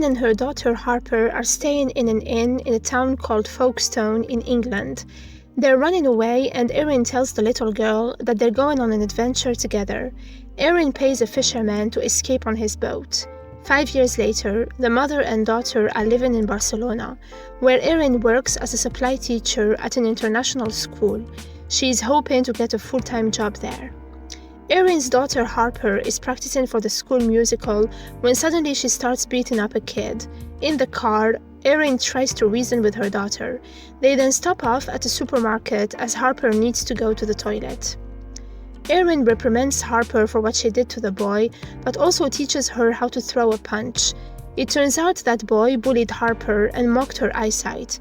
Erin and her daughter Harper are staying in an inn in a town called Folkestone in England. They're running away, and Erin tells the little girl that they're going on an adventure together. Erin pays a fisherman to escape on his boat. 5 years later, the mother and daughter are living in Barcelona, where Erin works as a supply teacher at an international school. She's hoping to get a full-time job there. Erin's daughter Harper is practicing for the school musical when suddenly she starts beating up a kid. In the car, Erin tries to reason with her daughter. They then stop off at a supermarket as Harper needs to go to the toilet. Erin reprimands Harper for what she did to the boy, but also teaches her how to throw a punch. It turns out that boy bullied Harper and mocked her eyesight.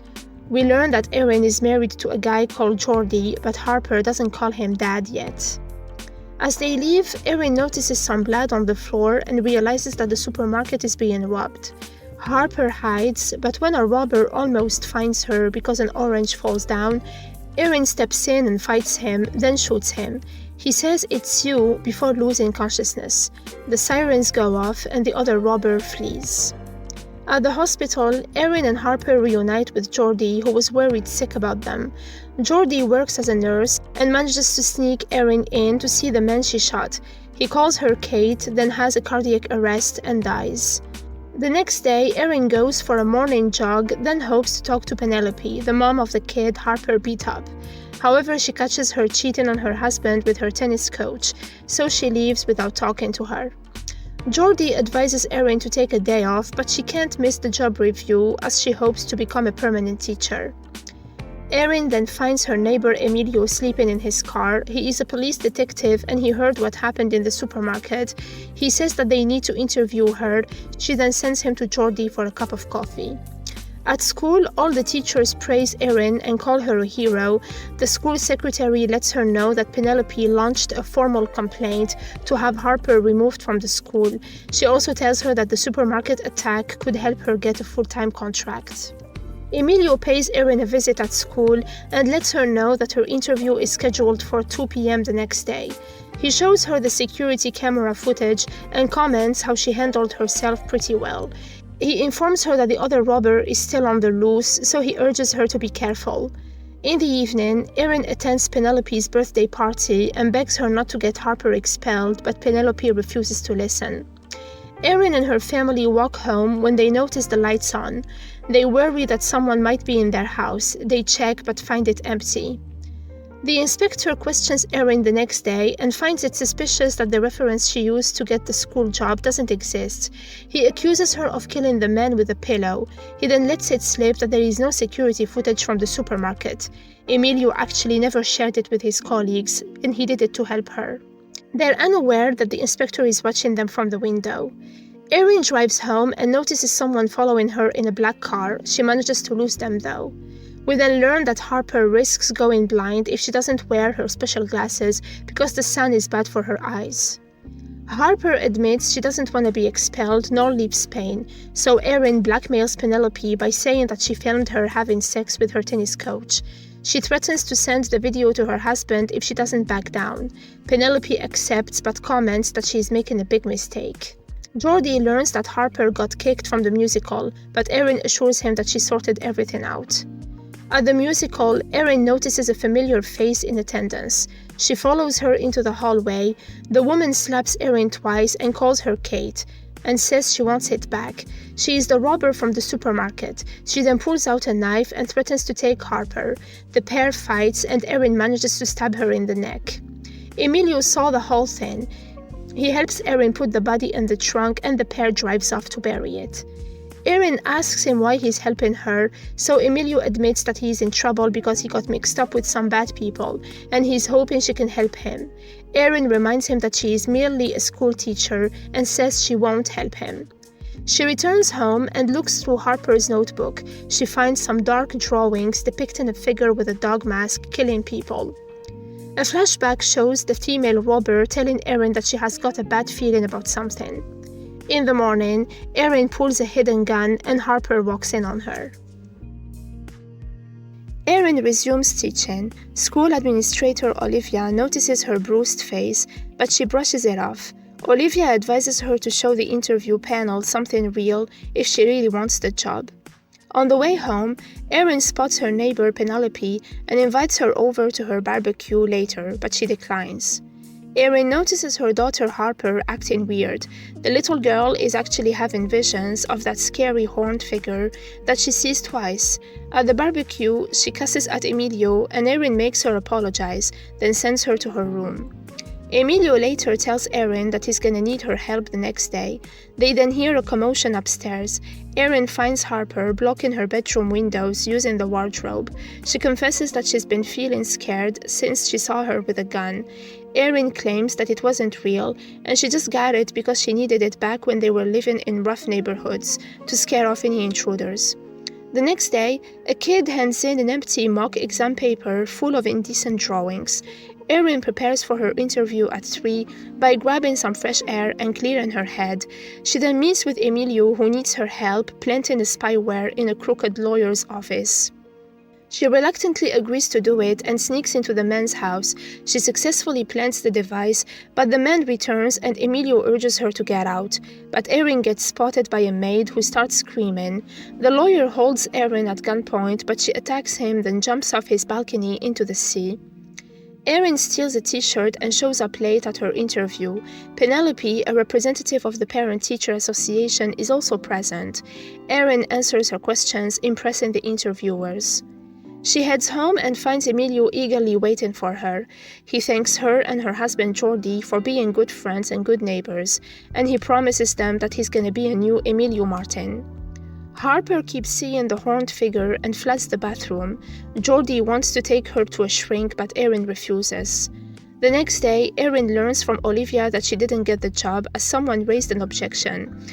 We learn that Erin is married to a guy called Jordi, but Harper doesn't call him dad yet. As they leave, Erin notices some blood on the floor and realizes that the supermarket is being robbed. Harper hides, but when a robber almost finds her because an orange falls down, Erin steps in and fights him, then shoots him. He says it's you before losing consciousness. The sirens go off and the other robber flees. At the hospital, Erin and Harper reunite with Jordi, who was worried sick about them. Jordi works as a nurse and manages to sneak Erin in to see the man she shot. He calls her Kate, then has a cardiac arrest and dies. The next day, Erin goes for a morning jog, then hopes to talk to Penelope, the mom of the kid Harper beat up. However, she catches her cheating on her husband with her tennis coach, so she leaves without talking to her. Jordi advises Erin to take a day off, but she can't miss the job review as she hopes to become a permanent teacher. Erin then finds her neighbor Emilio sleeping in his car. He is a police detective and he heard what happened in the supermarket. He says that they need to interview her. She then sends him to Jordi for a cup of coffee. At school, all the teachers praise Erin and call her a hero. The school secretary lets her know that Penelope launched a formal complaint to have Harper removed from the school. She also tells her that the supermarket attack could help her get a full-time contract. Emilio pays Erin a visit at school and lets her know that her interview is scheduled for 2 p.m. the next day. He shows her the security camera footage and comments how she handled herself pretty well. He informs her that the other robber is still on the loose, so he urges her to be careful. In the evening, Erin attends Penelope's birthday party and begs her not to get Harper expelled, but Penelope refuses to listen. Erin and her family walk home when they notice the lights on. They worry that someone might be in their house. They check but find it empty. The inspector questions Erin the next day and finds it suspicious that the reference she used to get the school job doesn't exist. He accuses her of killing the man with a pillow. He then lets it slip that there is no security footage from the supermarket. Emilio actually never shared it with his colleagues, and he did it to help her. They're unaware that the inspector is watching them from the window. Erin drives home and notices someone following her in a black car. She manages to lose them though. We then learn that Harper risks going blind if she doesn't wear her special glasses because the sun is bad for her eyes. Harper admits she doesn't want to be expelled nor leave Spain, so Erin blackmails Penelope by saying that she filmed her having sex with her tennis coach. She threatens to send the video to her husband if she doesn't back down. Penelope accepts but comments that she is making a big mistake. Jordi learns that Harper got kicked from the musical, but Erin assures him that she sorted everything out. At the musical, Erin notices a familiar face in attendance. She follows her into the hallway. The woman slaps Erin twice and calls her Kate, and says she wants it back. She is the robber from the supermarket. She then pulls out a knife and threatens to take Harper. The pair fights and Erin manages to stab her in the neck. Emilio saw the whole thing. He helps Erin put the body in the trunk and the pair drives off to bury it. Erin asks him why he's helping her, so Emilio admits that he's in trouble because he got mixed up with some bad people, and he's hoping she can help him. Erin reminds him that she is merely a school teacher and says she won't help him. She returns home and looks through Harper's notebook. She finds some dark drawings depicting a figure with a dog mask killing people. A flashback shows the female robber telling Erin that she has got a bad feeling about something. In the morning, Erin pulls a hidden gun and Harper walks in on her. Erin resumes teaching. School administrator Olivia notices her bruised face, but she brushes it off. Olivia advises her to show the interview panel something real if she really wants the job. On the way home, Erin spots her neighbor Penelope and invites her over to her barbecue later, but she declines. Erin notices her daughter Harper acting weird. The little girl is actually having visions of that scary horned figure that she sees twice. At the barbecue, she cusses at Emilio and Erin makes her apologize, then sends her to her room. Emilio later tells Erin that he's gonna need her help the next day. They then hear a commotion upstairs. Erin finds Harper blocking her bedroom windows using the wardrobe. She confesses that she's been feeling scared since she saw her with a gun. Erin claims that it wasn't real, and she just got it because she needed it back when they were living in rough neighborhoods to scare off any intruders. The next day, a kid hands in an empty mock exam paper full of indecent drawings. Erin prepares for her interview at 3 by grabbing some fresh air and clearing her head. She then meets with Emilio, who needs her help planting a spyware in a crooked lawyer's office. She reluctantly agrees to do it and sneaks into the man's house. She successfully plants the device, but the man returns and Emilio urges her to get out. But Erin gets spotted by a maid who starts screaming. The lawyer holds Erin at gunpoint, but she attacks him, then jumps off his balcony into the sea. Erin steals a t-shirt and shows up late at her interview. Penelope, a representative of the Parent-Teacher Association, is also present. Erin answers her questions, impressing the interviewers. She heads home and finds Emilio eagerly waiting for her. He thanks her and her husband Jordi for being good friends and good neighbors, and he promises them that he's gonna be a new Emilio Martin. Harper keeps seeing the horned figure and floods the bathroom. Jordi wants to take her to a shrink, but Erin refuses. The next day, Erin learns from Olivia that she didn't get the job as someone raised an objection.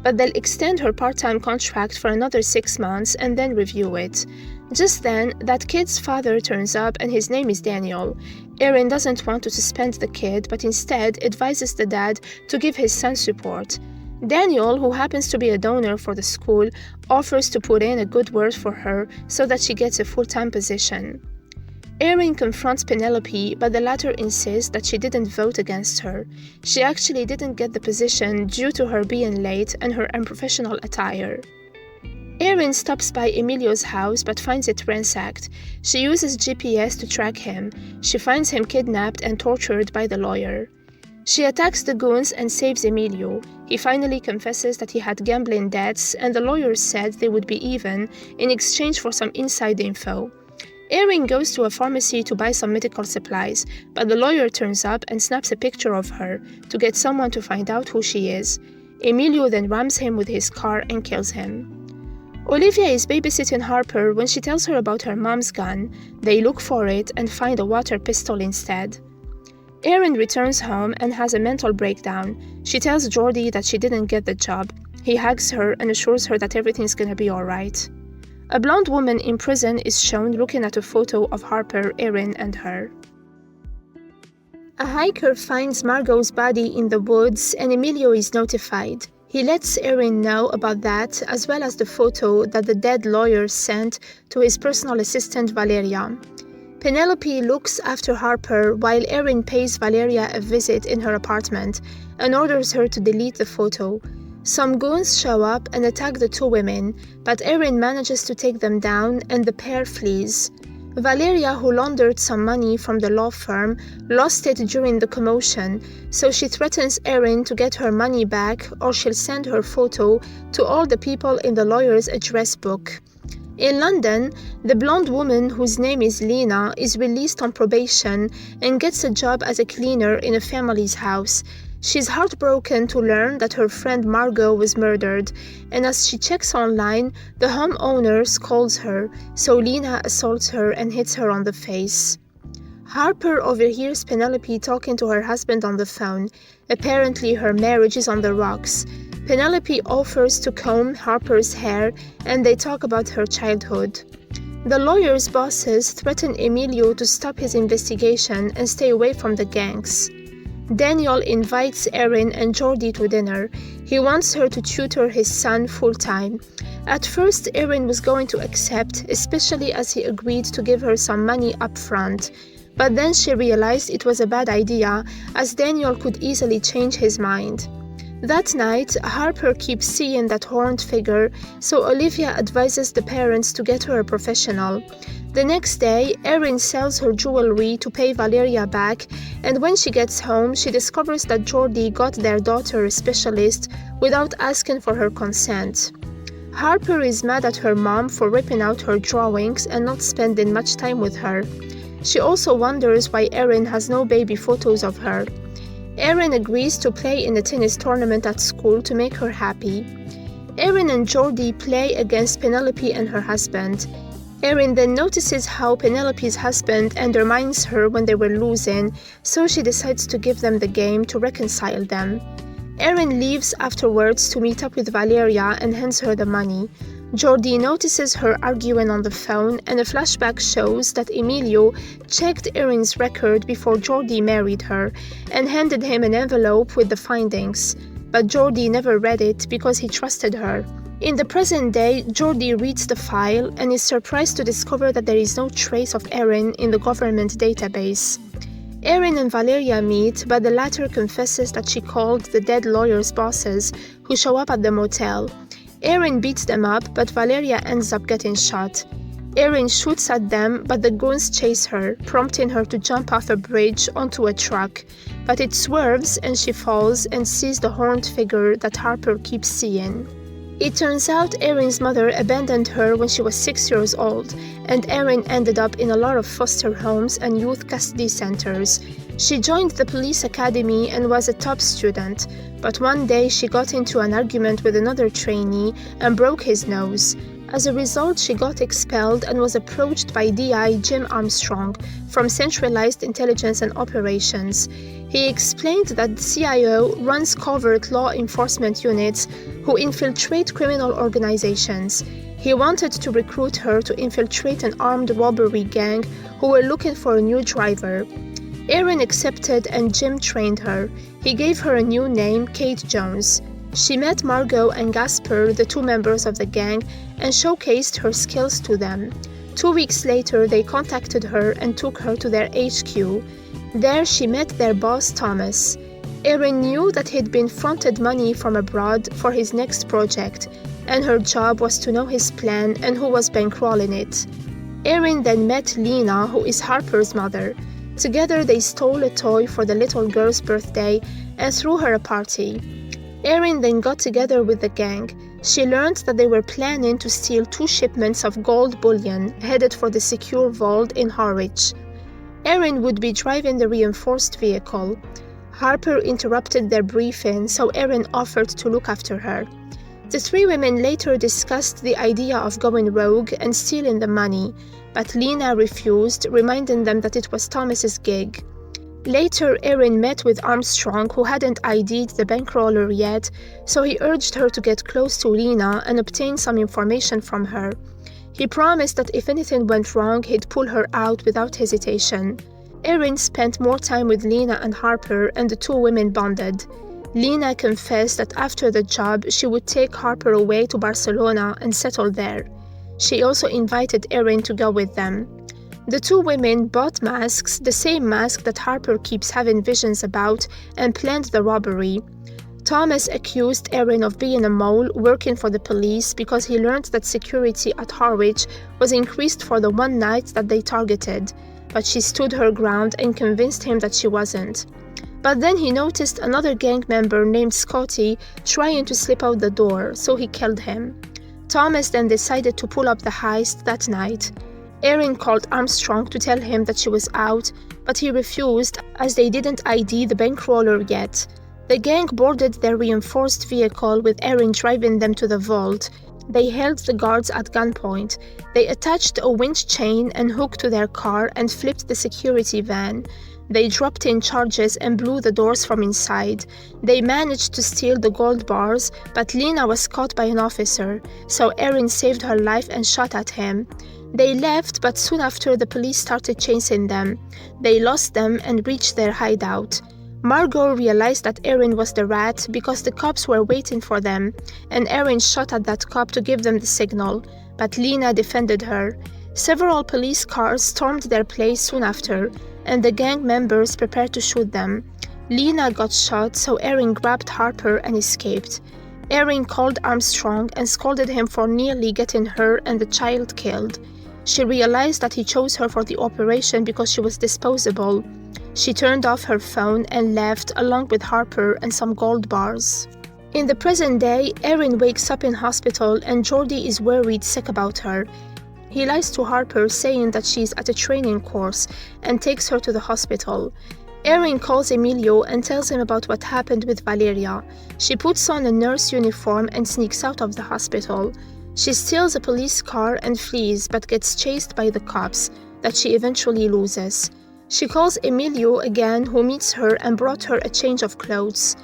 But they'll extend her part-time contract for another 6 months and then review it. Just then, that kid's father turns up and his name is Daniel. Erin doesn't want to suspend the kid, but instead advises the dad to give his son support. Daniel, who happens to be a donor for the school, offers to put in a good word for her so that she gets a full-time position. Erin confronts Penelope, but the latter insists that she didn't vote against her. She actually didn't get the position due to her being late and her unprofessional attire. Erin stops by Emilio's house but finds it ransacked. She uses GPS to track him. She finds him kidnapped and tortured by the lawyer. She attacks the goons and saves Emilio. He finally confesses that he had gambling debts, and the lawyer said they would be even in exchange for some inside info. Erin goes to a pharmacy to buy some medical supplies, but the lawyer turns up and snaps a picture of her to get someone to find out who she is. Emilio then rams him with his car and kills him. Olivia is babysitting Harper when she tells her about her mom's gun. They look for it and find a water pistol instead. Erin returns home and has a mental breakdown. She tells Jordi that she didn't get the job. He hugs her and assures her that everything's gonna be alright. A blonde woman in prison is shown looking at a photo of Harper, Erin, and her. A hiker finds Margot's body in the woods and Emilio is notified. He lets Erin know about that, as well as the photo that the dead lawyer sent to his personal assistant Valeria. Penelope looks after Harper while Erin pays Valeria a visit in her apartment and orders her to delete the photo. Some goons show up and attack the two women, but Erin manages to take them down and the pair flees. Valeria, who laundered some money from the law firm, lost it during the commotion, so she threatens Erin to get her money back or she'll send her photo to all the people in the lawyer's address book. In London, the blonde woman whose name is Lena is released on probation and gets a job as a cleaner in a family's house. She's heartbroken to learn that her friend Margot was murdered, and as she checks online, the homeowner scolds her, so Lena assaults her and hits her on the face. Harper overhears Penelope talking to her husband on the phone. Apparently, her marriage is on the rocks. Penelope offers to comb Harper's hair and they talk about her childhood. The lawyer's bosses threaten Emilio to stop his investigation and stay away from the gangs. Daniel invites Erin and Jordi to dinner. He wants her to tutor his son full-time. At first, Erin was going to accept, especially as he agreed to give her some money up front. But then she realized it was a bad idea, as Daniel could easily change his mind. That night, Harper keeps seeing that horned figure, so Olivia advises the parents to get her a professional. The next day, Erin sells her jewelry to pay Valeria back, and when she gets home, she discovers that Jordi got their daughter a specialist without asking for her consent. Harper is mad at her mom for ripping out her drawings and not spending much time with her. She also wonders why Erin has no baby photos of her. Erin agrees to play in a tennis tournament at school to make her happy. Erin and Jordi play against Penelope and her husband. Erin then notices how Penelope's husband undermines her when they were losing, so she decides to give them the game to reconcile them. Erin leaves afterwards to meet up with Valeria and hands her the money. Jordi notices her arguing on the phone, and a flashback shows that Emilio checked Erin's record before Jordi married her and handed him an envelope with the findings. But Jordi never read it because he trusted her. In the present day, Jordi reads the file and is surprised to discover that there is no trace of Erin in the government database. Erin and Valeria meet, but the latter confesses that she called the dead lawyer's bosses, who show up at the motel. Erin beats them up, but Valeria ends up getting shot. Erin shoots at them, but the goons chase her, prompting her to jump off a bridge onto a truck. But it swerves and she falls and sees the horned figure that Harper keeps seeing. It turns out Erin's mother abandoned her when she was 6 years old, and Erin ended up in a lot of foster homes and youth custody centers. She joined the police academy and was a top student, but one day she got into an argument with another trainee and broke his nose. As a result, she got expelled and was approached by DI Jim Armstrong from Centralized Intelligence and Operations. He explained that the CIO runs covert law enforcement units who infiltrate criminal organizations. He wanted to recruit her to infiltrate an armed robbery gang who were looking for a new driver. Erin accepted and Jim trained her. He gave her a new name, Kate Jones. She met Margot and Gasper, the two members of the gang, and showcased her skills to them. 2 weeks later, they contacted her and took her to their HQ. There she met their boss, Thomas. Erin knew that he'd been fronted money from abroad for his next project, and her job was to know his plan and who was bankrolling it. Erin then met Lena, who is Harper's mother. Together they stole a toy for the little girl's birthday and threw her a party. Erin then got together with the gang. She learned that they were planning to steal 2 shipments of gold bullion headed for the secure vault in Harwich. Erin would be driving the reinforced vehicle. Harper interrupted their briefing, so Erin offered to look after her. The 3 women later discussed the idea of going rogue and stealing the money, but Lena refused, reminding them that it was Thomas's gig. Later, Erin met with Armstrong, who hadn't ID'd the bankroller yet, so he urged her to get close to Lena and obtain some information from her. He promised that if anything went wrong, he'd pull her out without hesitation. Erin spent more time with Lena and Harper, and the 2 women bonded. Lena confessed that after the job, she would take Harper away to Barcelona and settle there. She also invited Erin to go with them. The 2 women bought masks, the same mask that Harper keeps having visions about, and planned the robbery. Thomas accused Erin of being a mole working for the police because he learned that security at Harwich was increased for the one night that they targeted, but she stood her ground and convinced him that she wasn't. But then he noticed another gang member named Scotty trying to slip out the door, so he killed him. Thomas then decided to pull up the heist that night. Erin called Armstrong to tell him that she was out, but he refused as they didn't ID the bankroller yet. The gang boarded their reinforced vehicle with Erin driving them to the vault. They held the guards at gunpoint. They attached a winch chain and hook to their car and flipped the security van. They dropped in charges and blew the doors from inside. They managed to steal the gold bars, but Lena was caught by an officer, so Erin saved her life and shot at him. They left, but soon after the police started chasing them. They lost them and reached their hideout. Margot realized that Erin was the rat because the cops were waiting for them, and Erin shot at that cop to give them the signal, but Lena defended her. Several police cars stormed their place soon after, and the gang members prepared to shoot them. Lena got shot, so Erin grabbed Harper and escaped. Erin called Armstrong and scolded him for nearly getting her and the child killed. She realized that he chose her for the operation because she was disposable. She turned off her phone and left along with Harper and some gold bars. In the present day, Erin wakes up in hospital and Jordi is worried sick about her. He lies to Harper saying that she's at a training course and takes her to the hospital. Erin calls Emilio and tells him about what happened with Valeria. She puts on a nurse uniform and sneaks out of the hospital. She steals a police car and flees but gets chased by the cops, that she eventually loses. She calls Emilio again, who meets her and brought her a change of clothes.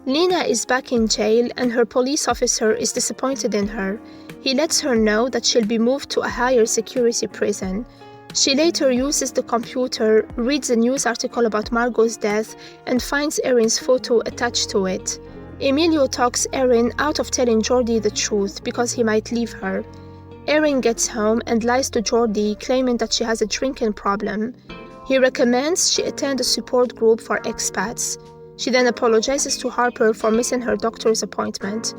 Lena is back in jail and her police officer is disappointed in her. He lets her know that she'll be moved to a higher security prison. She later uses the computer, reads a news article about Margot's death, and finds Erin's photo attached to it. Emilio talks Erin out of telling Jordi the truth because he might leave her. Erin gets home and lies to Jordi, claiming that she has a drinking problem. He recommends she attend a support group for expats. She then apologizes to Harper for missing her doctor's appointment.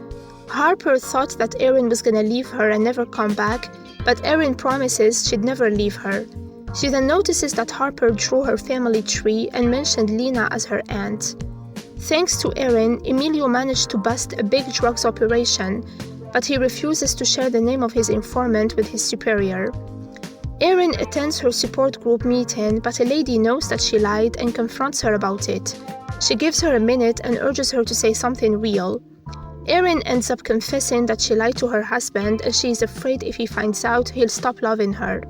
Harper thought that Erin was gonna leave her and never come back, but Erin promises she'd never leave her. She then notices that Harper drew her family tree and mentioned Lena as her aunt. Thanks to Erin, Emilio managed to bust a big drugs operation, but he refuses to share the name of his informant with his superior. Erin attends her support group meeting, but a lady knows that she lied and confronts her about it. She gives her a minute and urges her to say something real. Erin ends up confessing that she lied to her husband and she is afraid if he finds out, he'll stop loving her.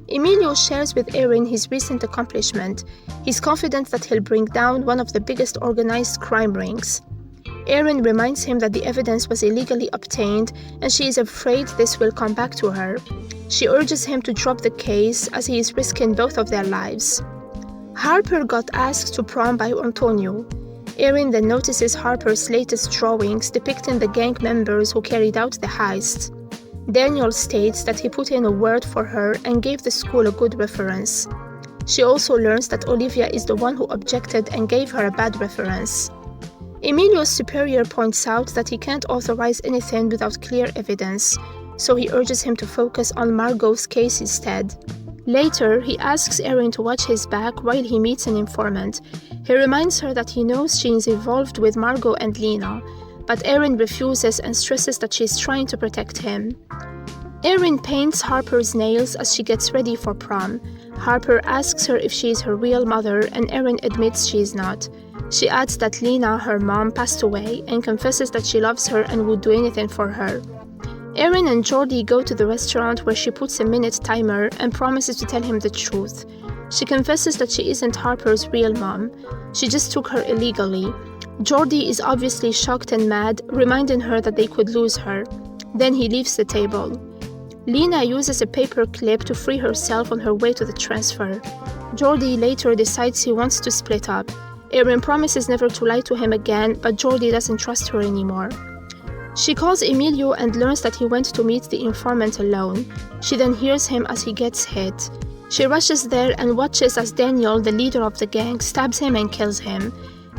Emilio shares with Erin his recent accomplishment. He's confident that he'll bring down one of the biggest organized crime rings. Erin reminds him that the evidence was illegally obtained and she is afraid this will come back to her. She urges him to drop the case as he is risking both of their lives. Harper got asked to prom by Antonio. Erin then notices Harper's latest drawings depicting the gang members who carried out the heist. Daniel states that he put in a word for her and gave the school a good reference. She also learns that Olivia is the one who objected and gave her a bad reference. Emilio's superior points out that he can't authorize anything without clear evidence, so he urges him to focus on Margot's case instead. Later, he asks Erin to watch his back while he meets an informant. He reminds her that he knows she is involved with Margot and Lena, but Erin refuses and stresses that she is trying to protect him. Erin paints Harper's nails as she gets ready for prom. Harper asks her if she is her real mother, and Erin admits she is not. She adds that Lena, her mom, passed away and confesses that she loves her and would do anything for her. Erin and Jordi go to the restaurant where she puts a minute timer and promises to tell him the truth. She confesses that she isn't Harper's real mom. She just took her illegally. Jordi is obviously shocked and mad, reminding her that they could lose her. Then he leaves the table. Lena uses a paper clip to free herself on her way to the transfer. Jordi later decides he wants to split up. Erin promises never to lie to him again, but Jordi doesn't trust her anymore. She calls Emilio and learns that he went to meet the informant alone. She then hears him as he gets hit. She rushes there and watches as Daniel, the leader of the gang, stabs him and kills him.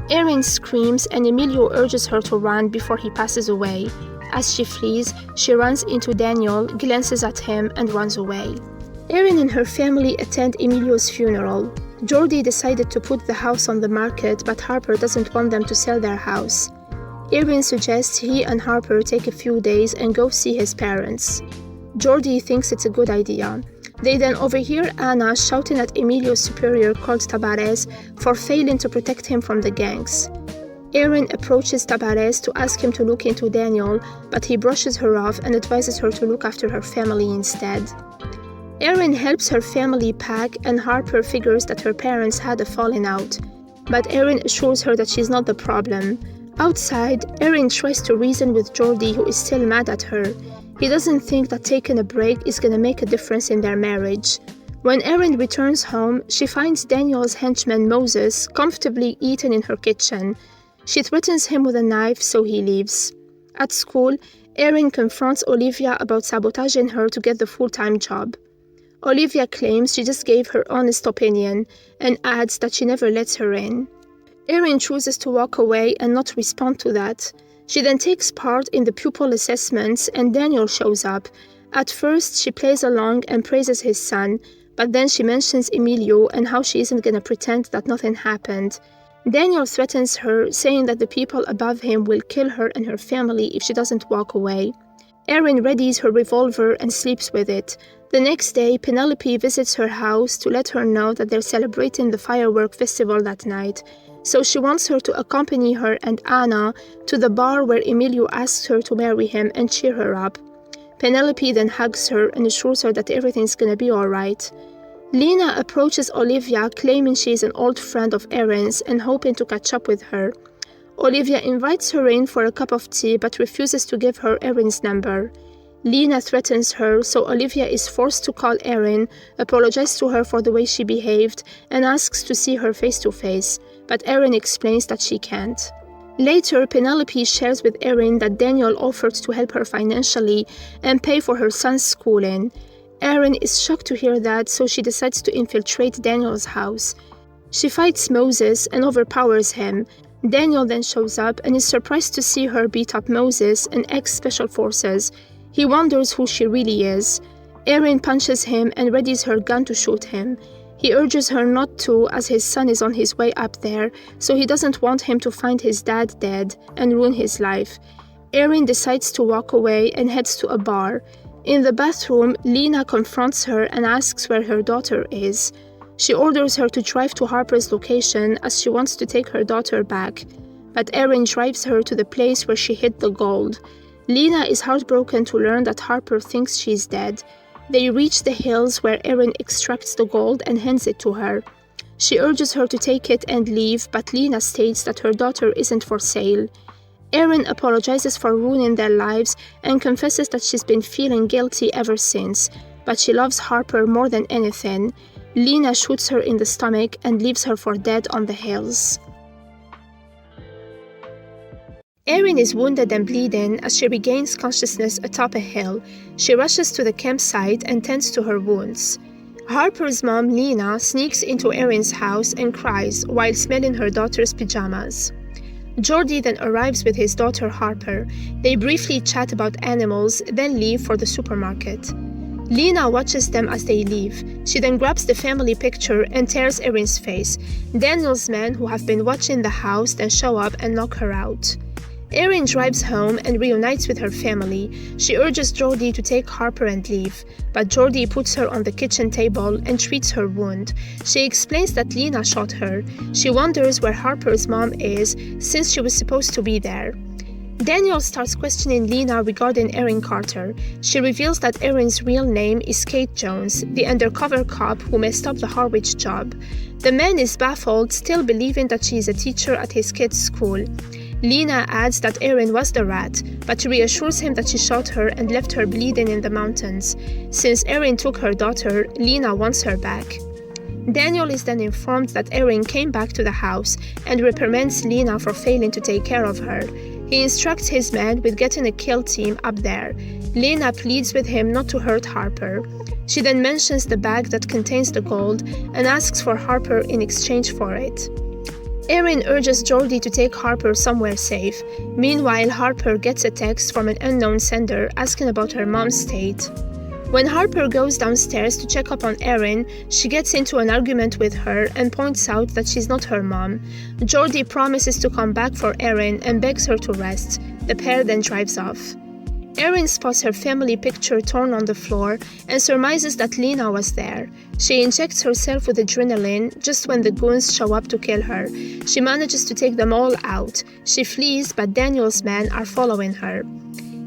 Erin screams and Emilio urges her to run before he passes away. As she flees, she runs into Daniel, glances at him, and runs away. Erin and her family attend Emilio's funeral. Jordi decided to put the house on the market, but Harper doesn't want them to sell their house. Erin suggests he and Harper take a few days and go see his parents. Jordi thinks it's a good idea. They then overhear Anna shouting at Emilio's superior called Tabarez for failing to protect him from the gangs. Erin approaches Tabarez to ask him to look into Daniel, but he brushes her off and advises her to look after her family instead. Erin helps her family pack and Harper figures that her parents had a falling out, but Erin assures her that she's not the problem. Outside, Erin tries to reason with Jordi, who is still mad at her. He doesn't think that taking a break is gonna make a difference in their marriage. When Erin returns home, she finds Daniel's henchman Moses comfortably eating in her kitchen. She threatens him with a knife, so he leaves. At school, Erin confronts Olivia about sabotaging her to get the full-time job. Olivia claims she just gave her honest opinion and adds that she never lets her in. Erin chooses to walk away and not respond to that. She then takes part in the pupil assessments and Daniel shows up. At first, she plays along and praises his son, but then she mentions Emilio and how she isn't gonna pretend that nothing happened. Daniel threatens her, saying that the people above him will kill her and her family if she doesn't walk away. Erin readies her revolver and sleeps with it. The next day, Penelope visits her house to let her know that they're celebrating the firework festival that night, so she wants her to accompany her and Anna to the bar where Emilio asks her to marry him and cheer her up. Penelope then hugs her and assures her that everything's gonna be alright. Lena approaches Olivia, claiming she is an old friend of Erin's and hoping to catch up with her. Olivia invites her in for a cup of tea but refuses to give her Erin's number. Lena threatens her, so Olivia is forced to call Erin, apologize to her for the way she behaved, and asks to see her face to face, but Erin explains that she can't. Later, Penelope shares with Erin that Daniel offered to help her financially and pay for her son's schooling. Erin is shocked to hear that, so she decides to infiltrate Daniel's house. She fights Moses and overpowers him. Daniel then shows up and is surprised to see her beat up Moses, an ex-Special Forces. He wonders who she really is. Erin punches him and readies her gun to shoot him. He urges her not to, as his son is on his way up there, so he doesn't want him to find his dad dead and ruin his life. Erin decides to walk away and heads to a bar. In the bathroom, Lena confronts her and asks where her daughter is. She orders her to drive to Harper's location as she wants to take her daughter back, but Erin drives her to the place where she hid the gold. Lena is heartbroken to learn that Harper thinks she's dead. They reach the hills where Erin extracts the gold and hands it to her. She urges her to take it and leave, but Lena states that her daughter isn't for sale. Erin apologizes for ruining their lives and confesses that she's been feeling guilty ever since, but she loves Harper more than anything. Lena shoots her in the stomach and leaves her for dead on the hills. Erin is wounded and bleeding as she regains consciousness atop a hill. She rushes to the campsite and tends to her wounds. Harper's mom, Lena, sneaks into Erin's house and cries while smelling her daughter's pajamas. Jordy then arrives with his daughter Harper. They briefly chat about animals, then leave for the supermarket. Lena watches them as they leave. She then grabs the family picture and tears Erin's face. Daniel's men, who have been watching the house, then show up and knock her out. Erin drives home and reunites with her family. She urges Jordy to take Harper and leave, but Jordy puts her on the kitchen table and treats her wound. She explains that Lena shot her. She wonders where Harper's mom is, since she was supposed to be there. Daniel starts questioning Lena regarding Erin Carter. She reveals that Erin's real name is Kate Jones, the undercover cop who messed up the Harwich job. The man is baffled, still believing that she is a teacher at his kid's school. Lena adds that Erin was the rat, but reassures him that she shot her and left her bleeding in the mountains. Since Erin took her daughter, Lena wants her back. Daniel is then informed that Erin came back to the house and reprimands Lena for failing to take care of her. He instructs his men with getting a kill team up there. Lena pleads with him not to hurt Harper. She then mentions the bag that contains the gold and asks for Harper in exchange for it. Erin urges Jordy to take Harper somewhere safe. Meanwhile, Harper gets a text from an unknown sender asking about her mom's state. When Harper goes downstairs to check up on Erin, she gets into an argument with her and points out that she's not her mom. Jordy promises to come back for Erin and begs her to rest. The pair then drives off. Erin spots her family picture torn on the floor and surmises that Lena was there. She injects herself with adrenaline just when the goons show up to kill her. She manages to take them all out. She flees, but Daniel's men are following her.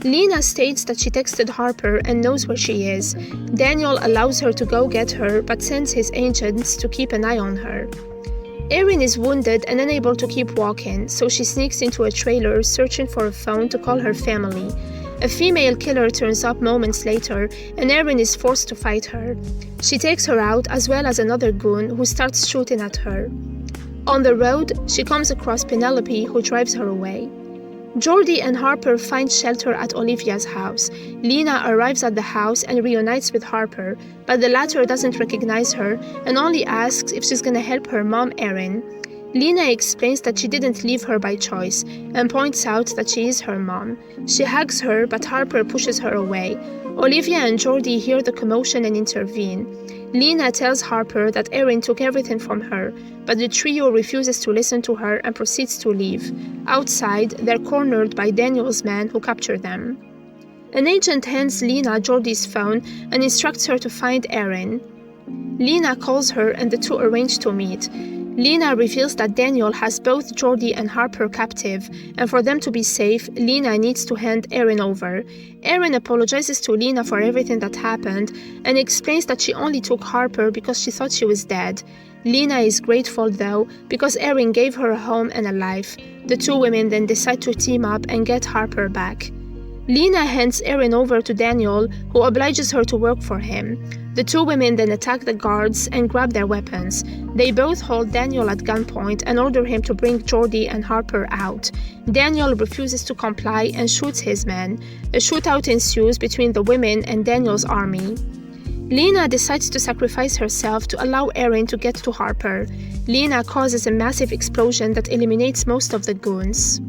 Lena states that she texted Harper and knows where she is. Daniel allows her to go get her, but sends his agents to keep an eye on her. Erin is wounded and unable to keep walking, so she sneaks into a trailer searching for a phone to call her family. A female killer turns up moments later, and Erin is forced to fight her. She takes her out as well as another goon who starts shooting at her. On the road, she comes across Penelope, who drives her away. Jordy and Harper find shelter at Olivia's house. Lena arrives at the house and reunites with Harper, but the latter doesn't recognize her and only asks if she's gonna help her mom, Erin. Lena explains that she didn't leave her by choice and points out that she is her mom. She hugs her, but Harper pushes her away. Olivia and Jordy hear the commotion and intervene. Lena tells Harper that Erin took everything from her, but the trio refuses to listen to her and proceeds to leave. Outside, they're cornered by Daniel's men who capture them. An agent hands Lena Jordy's phone and instructs her to find Erin. Lena calls her and the two arrange to meet. Lena reveals that Daniel has both Jordy and Harper captive, and for them to be safe, Lena needs to hand Erin over. Erin apologizes to Lena for everything that happened and explains that she only took Harper because she thought she was dead. Lena is grateful though, because Erin gave her a home and a life. The two women then decide to team up and get Harper back. Lena hands Erin over to Daniel, who obliges her to work for him. The two women then attack the guards and grab their weapons. They both hold Daniel at gunpoint and order him to bring Jordy and Harper out. Daniel refuses to comply and shoots his men. A shootout ensues between the women and Daniel's army. Lena decides to sacrifice herself to allow Erin to get to Harper. Lena causes a massive explosion that eliminates most of the goons.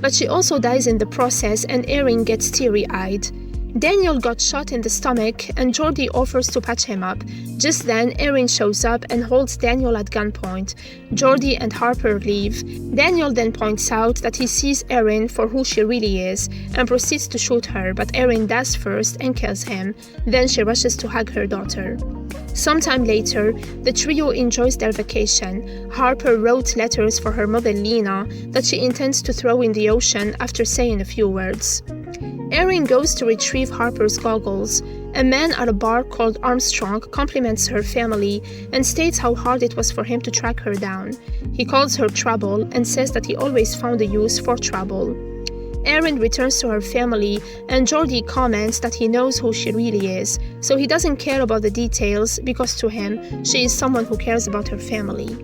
But she also dies in the process and Erin gets teary-eyed. Daniel got shot in the stomach and Jordy offers to patch him up. Just then, Erin shows up and holds Daniel at gunpoint. Jordy and Harper leave. Daniel then points out that he sees Erin for who she really is and proceeds to shoot her, but Erin dies first and kills him. Then she rushes to hug her daughter. Sometime later, the trio enjoys their vacation. Harper wrote letters for her mother Lena that she intends to throw in the ocean after saying a few words. Erin goes to retrieve Harper's goggles. A man at a bar called Armstrong compliments her family and states how hard it was for him to track her down. He calls her trouble and says that he always found a use for trouble. Erin returns to her family and Jordy comments that he knows who she really is, so he doesn't care about the details because to him, she is someone who cares about her family.